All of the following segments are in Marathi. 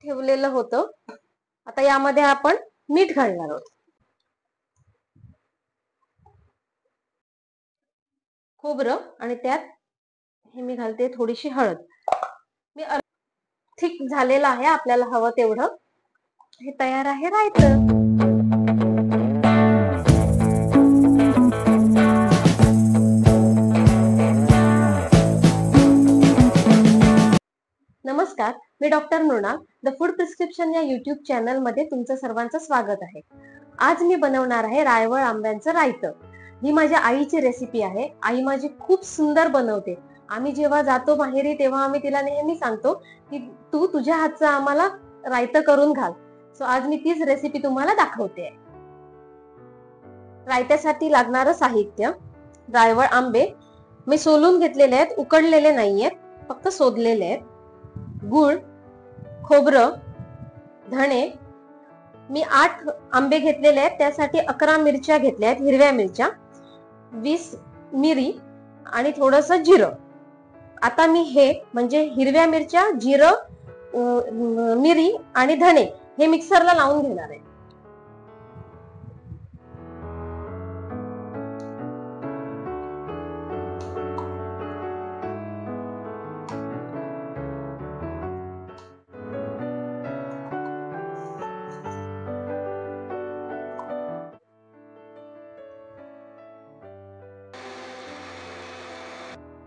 ठेवलेलं होतं. आता यामध्ये आपण मीठ घालणार आहोत. खोबरं आणि त्यात हे मी घालते थोडीशी हळद. मी थिक झालेलं आहे, आपल्याला हवं तेवढं. हे तयार आहे रायतं. नमस्कार, मी doctor Mrunal. The food prescription या युट्यूब चॅनल मध्ये तुमचं सर्वांचं स्वागत आहे. आज मी बनवणार आहे रायवळ आंब्यांचं रायतं. ही माझ्या आईची रेसिपी आहे. आई माझी खूप सुंदर बनवते. आम्ही जेव्हा जातो माहेरी तेव्हा आम्ही तिला नेहमी सांगतो की तू तुझ्या हातचं आम्हाला रायतं करून घाल. सो आज मी तीच रेसिपी तुम्हाला दाखवते. रायत्यासाठी लागणारं साहित्य: रायवळ आंबे मी सोलून घेतलेले आहेत, उकडलेले नाहीयेत, फक्त सोललेले आहेत. गूळ, खोबरं, धणे. मी 8 आंबे घेतलेले आहेत, त्यासाठी 11 मिरच्या घेतल्या आहेत, हिरव्या मिरच्या, 20 मिरी आणि थोडंसं जिरं. आता मी हे म्हणजे हिरव्या मिरच्या, जिरं, मिरी आणि धणे हे मिक्सरला लावून घेणार आहे.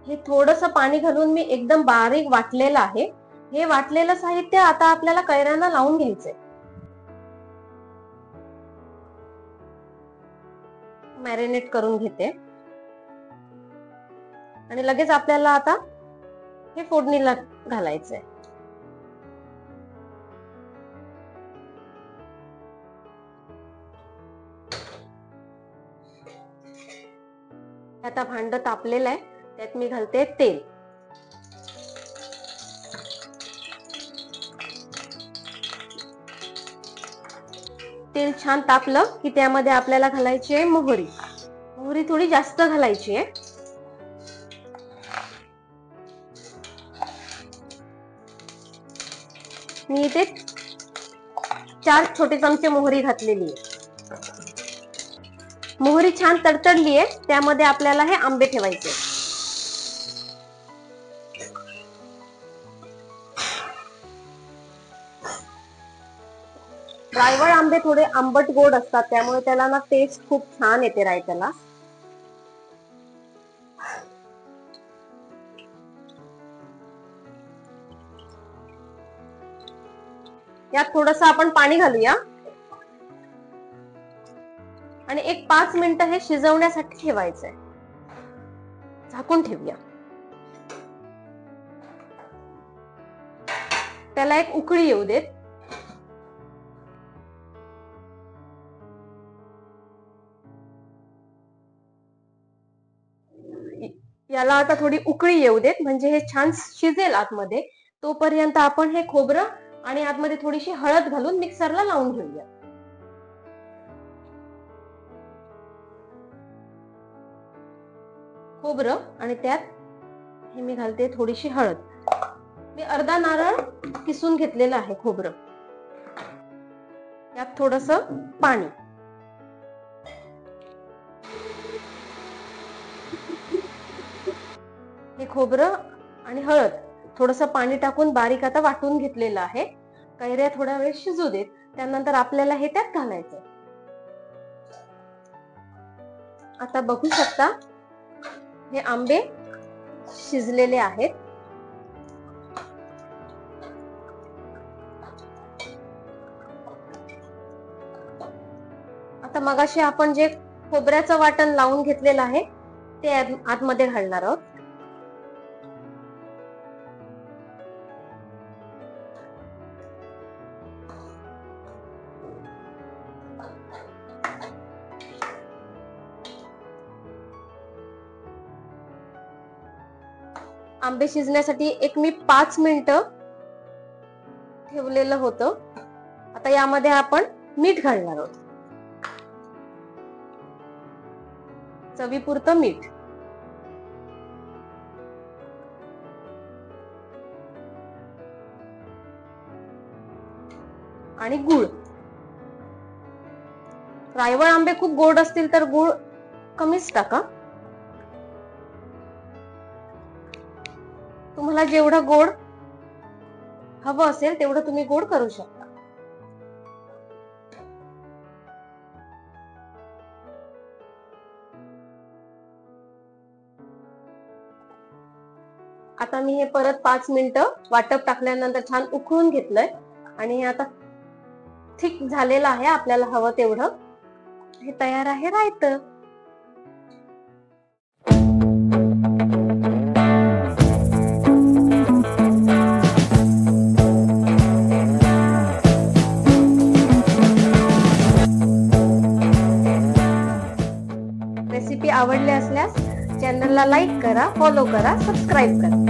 हे थोडंसं पाणी घालून मी एकदम बारीक वाटलेलं आहे. हे वाटलेलं साहित्य आता आपल्याला कैऱ्यांना लावून घ्यायचंय. मॅरिनेट करून घेते आणि लगेच आपल्याला आता हे फोडणीला घालायचंय. आता भांड तापलेलं आहे, त्यात मी घालते तेल. तेल छान तापलं की त्यामध्ये आपल्याला घालायची आहे मोहरी. मोहरी थोडी जास्त घालायची आहे. मी इथे 4 छोटे चमचे मोहरी घातलेली आहे. मोहरी छान तडतडली आहे, त्यामध्ये आपल्याला हे आंबे ठेवायचे. रायवळ आंबे थोडे आंबट गोड असतात, त्यामुळे त्याला ना टेस्ट खूप छान येते रायत्याला. यात थोडंसं आपण पाणी घालूया आणि एक 5 मिनिटं हे शिजवण्यासाठी ठेवायचंय. झाकून ठेवूया. त्याला एक उकळी येऊ देत. याला आता थोडी उकळी येऊ देत, म्हणजे हे छान शिजेल आतमध्ये. तोपर्यंत आपण हे खोबरं आणि आतमध्ये थोडीशी हळद घालून मिक्सरला लावून घेऊया. खोबरं आणि त्यात हे मी घालते थोडीशी हळद. मी अर्धा नारळ किसून घेतलेलं आहे खोबरं. यात थोडंसं पाणी. हे खोबरं आणि हळद थोडंसं पाणी टाकून बारीक आता वाटून घेतलेलं आहे. कैऱ्या थोडा वेळ शिजू देत, त्यानंतर आपल्याला हे त्यात घालायचं. आता बघू शकता हे आंबे शिजलेले आहेत. आता मगाशी आपण जे खोबऱ्याचं वाटण लावून घेतलेलं आहे ते आतमध्ये घालणार आहोत. आंबे शिजण्यासाठी एक मी 5 मिनिटं ठेवलेलं होतं. आता यामध्ये आपण मीठ घालणार आहोत. चवीपुरतं मीठ. आणि गूळ. रायवळ आंबे खूप गोड असतील तर गूळ कमीच टाका. तुम्हाला जेवढं गोड हवं असेल तेवढं तुम्ही गोड करू शकता. आता मी हे परत 5 मिनिटं वाटप टाकल्यानंतर छान उकळून घेतलंय आणि आता थिक झालेलं आहे आपल्याला हवं तेवढं. हे तयार आहे रायतं. रेसिपी आवडली असल्यास चॅनलला लाईक करा, फॉलो करा, सबस्क्राईब करा.